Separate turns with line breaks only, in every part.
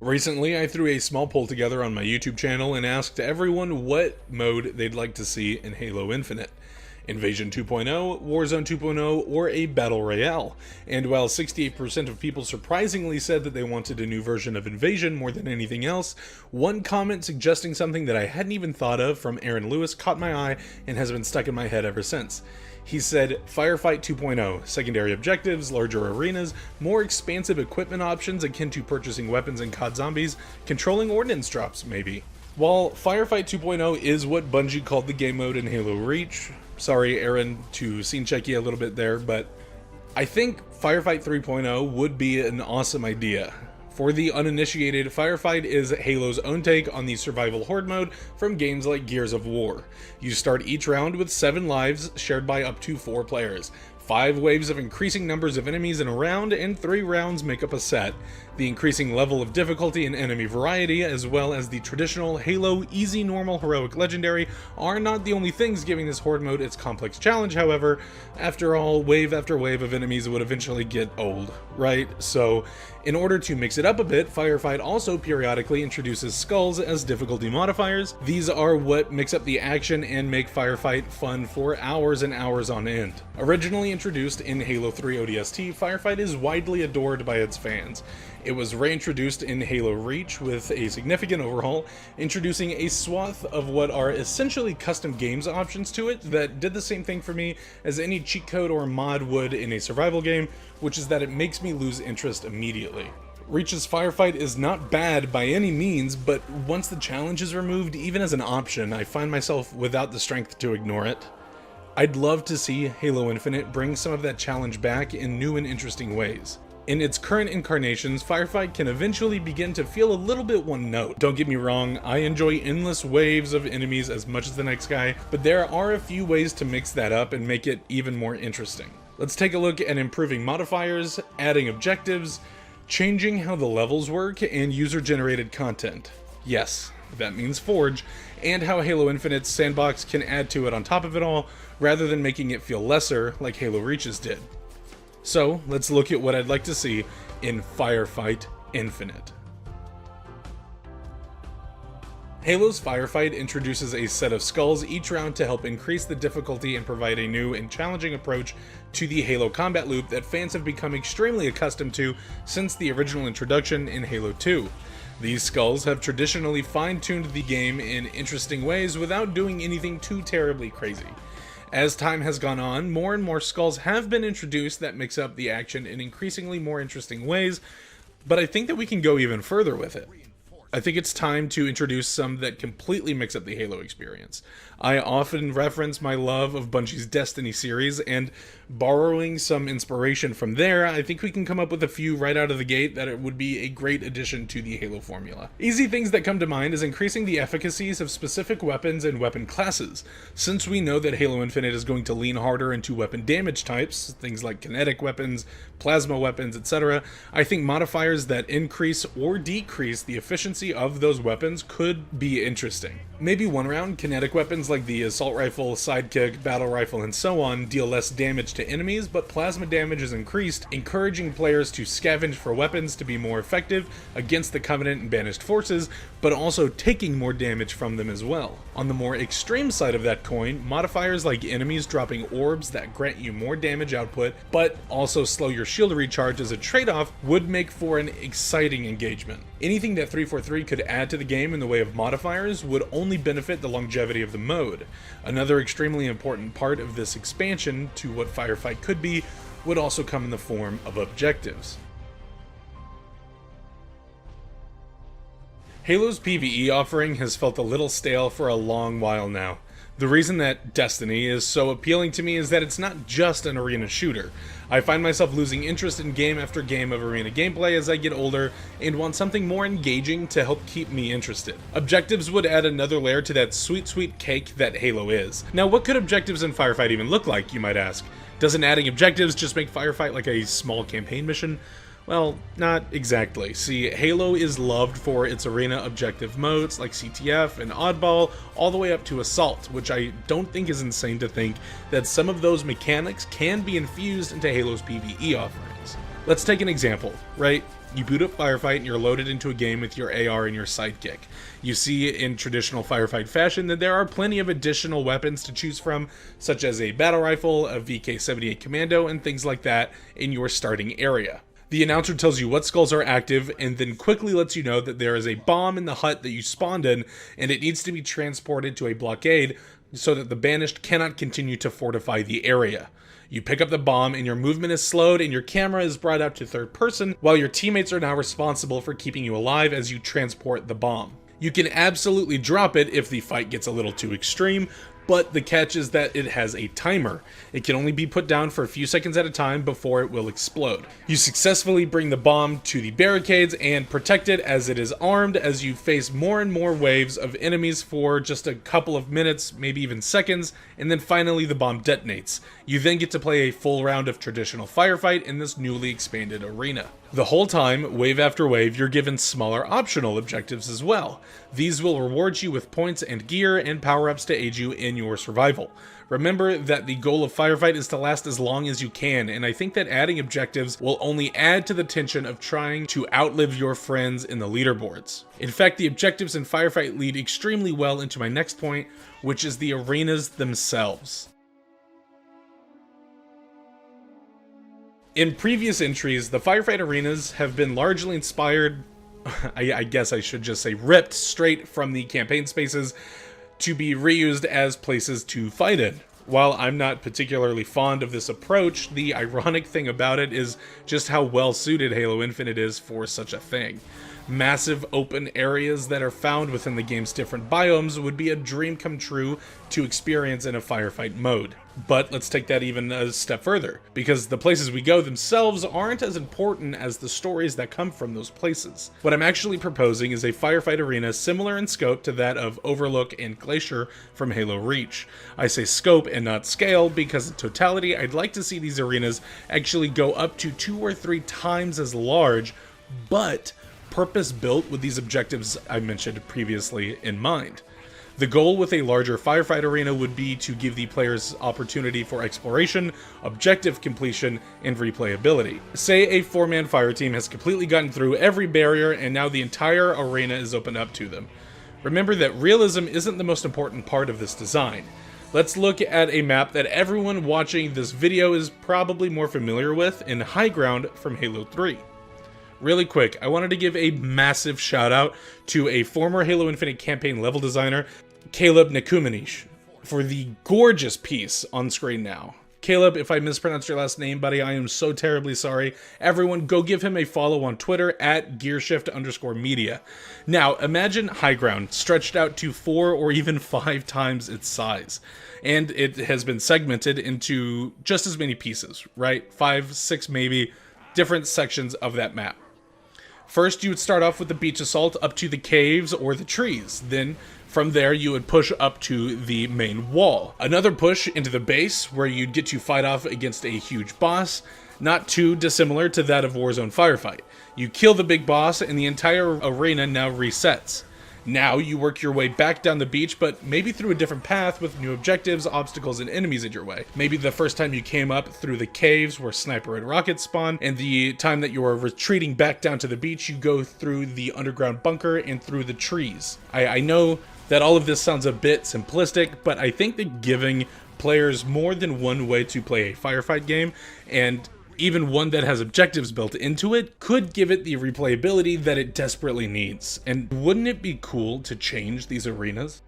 Recently, I threw a small poll together on my YouTube channel and asked everyone what mode they'd like to see in Halo Infinite. Invasion 2.0, Warzone 2.0, or a Battle Royale. And while 68% of people surprisingly said that they wanted a new version of Invasion more than anything else, one comment suggesting something that I hadn't even thought of from Aaron Lewis caught my eye and has been stuck in my head ever since. He said, Firefight 2.0, secondary objectives, larger arenas, more expansive equipment options akin to purchasing weapons and COD zombies, controlling ordnance drops, maybe. While Firefight 2.0 is what Bungie called the game mode in Halo Reach, sorry Aaron to scene check you a little bit there, but I think Firefight 3.0 would be an awesome idea. For the uninitiated, Firefight is Halo's own take on the survival horde mode from games like Gears of War. You start each round with 7 lives shared by up to 4 players. 5 waves of increasing numbers of enemies in a round, and 3 rounds make up a set. The increasing level of difficulty and enemy variety, as well as the traditional Halo Easy, Normal, Heroic, Legendary, are not the only things giving this horde mode its complex challenge, however. After all, wave after wave of enemies would eventually get old, right? So, in order to mix it up a bit, Firefight also periodically introduces skulls as difficulty modifiers. These are what mix up the action and make Firefight fun for hours and hours on end. Originally introduced in Halo 3 ODST, Firefight is widely adored by its fans. It was reintroduced in Halo Reach with a significant overhaul, introducing a swath of what are essentially custom games options to it that did the same thing for me as any cheat code or mod would in a survival game, which is that it makes me lose interest immediately. Reach's Firefight is not bad by any means, but once the challenge is removed, even as an option, I find myself without the strength to ignore it. I'd love to see Halo Infinite bring some of that challenge back in new and interesting ways. In its current incarnations, Firefight can eventually begin to feel a little bit one note. Don't get me wrong, I enjoy endless waves of enemies as much as the next guy, but there are a few ways to mix that up and make it even more interesting. Let's take a look at improving modifiers, adding objectives, changing how the levels work, and user-generated content. Yes, that means Forge, and how Halo Infinite's sandbox can add to it on top of it all, rather than making it feel lesser like Halo Reach's did. So, let's look at what I'd like to see in Firefight Infinite. Halo's Firefight introduces a set of skulls each round to help increase the difficulty and provide a new and challenging approach to the Halo combat loop that fans have become extremely accustomed to since the original introduction in Halo 2. These skulls have traditionally fine-tuned the game in interesting ways without doing anything too terribly crazy. As time has gone on, more and more skulls have been introduced that mix up the action in increasingly more interesting ways, but I think that we can go even further with it. I think it's time to introduce some that completely mix up the Halo experience. I often reference my love of Bungie's Destiny series, and borrowing some inspiration from there, I think we can come up with a few right out of the gate that it would be a great addition to the Halo formula. Easy things that come to mind is increasing the efficacies of specific weapons and weapon classes. Since we know that Halo Infinite is going to lean harder into weapon damage types, things like kinetic weapons, plasma weapons, etc., I think modifiers that increase or decrease the efficiency of those weapons could be interesting. Maybe one round, kinetic weapons like the assault rifle, sidekick, battle rifle, and so on deal less damage to enemies, but plasma damage is increased, encouraging players to scavenge for weapons to be more effective against the Covenant and banished forces, but also taking more damage from them as well. On the more extreme side of that coin, modifiers like enemies dropping orbs that grant you more damage output, but also slow your shield recharge as a trade-off would make for an exciting engagement. Anything that 343 could add to the game in the way of modifiers would only benefit the longevity of the mode. Another extremely important part of this expansion to what Firefight could be would also come in the form of objectives. Halo's PvE offering has felt a little stale for a long while now. The reason that Destiny is so appealing to me is that it's not just an arena shooter. I find myself losing interest in game after game of arena gameplay as I get older and want something more engaging to help keep me interested. Objectives would add another layer to that sweet cake that Halo is. Now, what could objectives in Firefight even look like, you might ask? Doesn't adding objectives just make Firefight like a small campaign mission? Well, not exactly. See, Halo is loved for its arena objective modes like CTF and Oddball, all the way up to Assault, which I don't think is insane to think that some of those mechanics can be infused into Halo's PvE offerings. Let's take an example, right? You boot up Firefight and you're loaded into a game with your AR and your sidekick. You see in traditional Firefight fashion that there are plenty of additional weapons to choose from, such as a battle rifle, a VK-78 Commando, and things like that in your starting area. The announcer tells you what skulls are active and then quickly lets you know that there is a bomb in the hut that you spawned in and it needs to be transported to a blockade so that the banished cannot continue to fortify the area. You pick up the bomb and your movement is slowed and your camera is brought out to third person while your teammates are now responsible for keeping you alive as you transport the bomb. You can absolutely drop it if the fight gets a little too extreme, but the catch is that it has a timer. It can only be put down for a few seconds at a time before it will explode. You successfully bring the bomb to the barricades and protect it as it is armed as you face more and more waves of enemies for just a couple of minutes, maybe even seconds, and then finally the bomb detonates. You then get to play a full round of traditional Firefight in this newly expanded arena. The whole time, wave after wave, you're given smaller optional objectives as well. These will reward you with points and gear and power-ups to aid you in your survival. Remember that the goal of Firefight is to last as long as you can, and I think that adding objectives will only add to the tension of trying to outlive your friends in the leaderboards. In fact, the objectives in Firefight lead extremely well into my next point, which is the arenas themselves. In previous entries, the Firefight arenas have been largely inspired, I guess I should just say ripped straight from the campaign spaces to be reused as places to fight in. While I'm not particularly fond of this approach, the ironic thing about it is just how well suited Halo Infinite is for such a thing. Massive open areas that are found within the game's different biomes would be a dream come true to experience in a Firefight mode. But let's take that even a step further, because the places we go themselves aren't as important as the stories that come from those places. What I'm actually proposing is a Firefight arena similar in scope to that of Overlook and Glacier from Halo Reach. I say scope and not scale because in totality I'd like to see these arenas actually go up to 2 or 3 times as large, but purpose-built with these objectives I mentioned previously in mind. The goal with a larger Firefight arena would be to give the players opportunity for exploration, objective completion, and replayability. Say a 4-man fire team has completely gotten through every barrier and now the entire arena is opened up to them. Remember that realism isn't the most important part of this design. Let's look at a map that everyone watching this video is probably more familiar with in High Ground from Halo 3. Really quick, I wanted to give a massive shout out to a former Halo Infinite campaign level designer, Caleb Nekumanish, for the gorgeous piece on screen now. Caleb, if I mispronounced your last name, buddy, I am so terribly sorry. Everyone, go give him a follow on Twitter at gearshift_media. Now, imagine High Ground stretched out to 4 or even 5 times its size. And it has been segmented into just as many pieces, right? 5, 6 maybe, different sections of that map. First, you would start off with the beach assault up to the caves or the trees. Then, from there, you would push up to the main wall. Another push into the base, where you'd get to fight off against a huge boss, not too dissimilar to that of Warzone Firefight. You kill the big boss, and the entire arena now resets. Now, you work your way back down the beach, but maybe through a different path with new objectives, obstacles, and enemies in your way. Maybe the first time you came up through the caves where sniper and rockets spawn, and the time that you are retreating back down to the beach, you go through the underground bunker and through the trees. I know that all of this sounds a bit simplistic, but I think that giving players more than one way to play a Firefight game, and even one that has objectives built into it, could give it the replayability that it desperately needs. And wouldn't it be cool to change these arenas?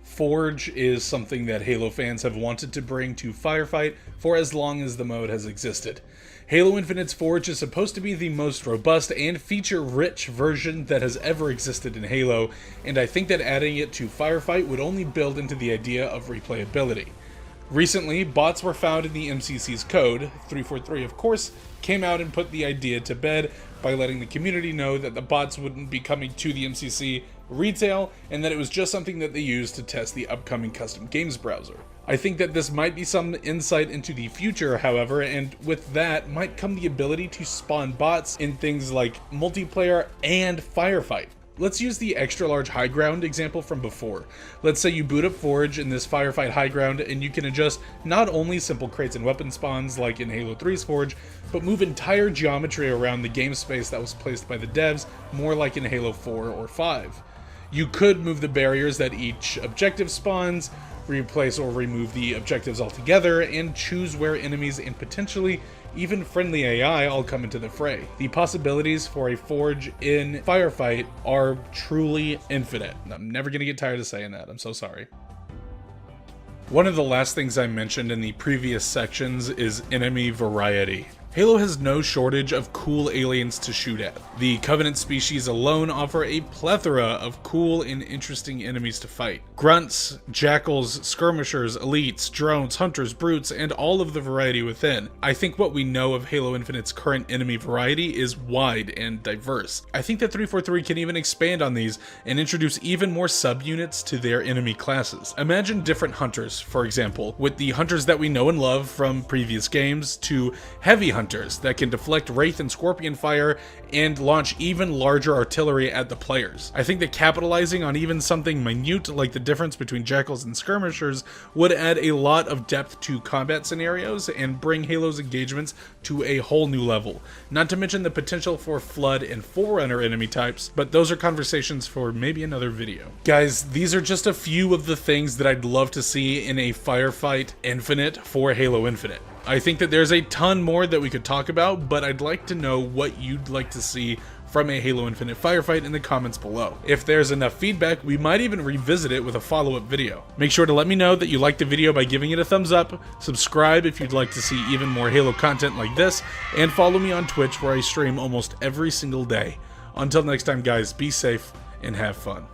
Forge is something that Halo fans have wanted to bring to Firefight for as long as the mode has existed. Halo Infinite's Forge is supposed to be the most robust and feature-rich version that has ever existed in Halo, and I think that adding it to Firefight would only build into the idea of replayability. Recently, bots were found in the MCC's code. 343, of course, came out and put the idea to bed by letting the community know that the bots wouldn't be coming to the MCC retail, and that it was just something that they used to test the upcoming custom games browser. I think that this might be some insight into the future, however, and with that might come the ability to spawn bots in things like multiplayer and Firefight. Let's use the extra large high ground example from before. Let's say you boot up Forge in this Firefight high ground, and you can adjust not only simple crates and weapon spawns like in Halo 3's Forge, but move entire geometry around the game space that was placed by the devs, more like in Halo 4 or 5. You could move the barriers that each objective spawns, replace or remove the objectives altogether, and choose where enemies and potentially even friendly AI all come into the fray. The possibilities for a Forge in Firefight are truly infinite. I'm never gonna get tired of saying that, I'm so sorry. One of the last things I mentioned in the previous sections is enemy variety. Halo has no shortage of cool aliens to shoot at. The Covenant species alone offer a plethora of cool and interesting enemies to fight. Grunts, jackals, skirmishers, elites, drones, hunters, brutes, and all of the variety within. I think what we know of Halo Infinite's current enemy variety is wide and diverse. I think that 343 can even expand on these and introduce even more subunits to their enemy classes. Imagine different hunters, for example, with the hunters that we know and love from previous games to heavy hunters that can deflect Wraith and Scorpion fire and launch even larger artillery at the players. I think that capitalizing on even something minute like the difference between jackals and skirmishers would add a lot of depth to combat scenarios and bring Halo's engagements to a whole new level. Not to mention the potential for Flood and Forerunner enemy types, but those are conversations for maybe another video. Guys, these are just a few of the things that I'd love to see in a Firefight Infinite for Halo Infinite. I think that there's a ton more that we could talk about, but I'd like to know what you'd like to see from a Halo Infinite Firefight in the comments below. If there's enough feedback, we might even revisit it with a follow-up video. Make sure to let me know that you liked the video by giving it a thumbs up, subscribe if you'd like to see even more Halo content like this, and follow me on Twitch where I stream almost every single day. Until next time guys, be safe and have fun.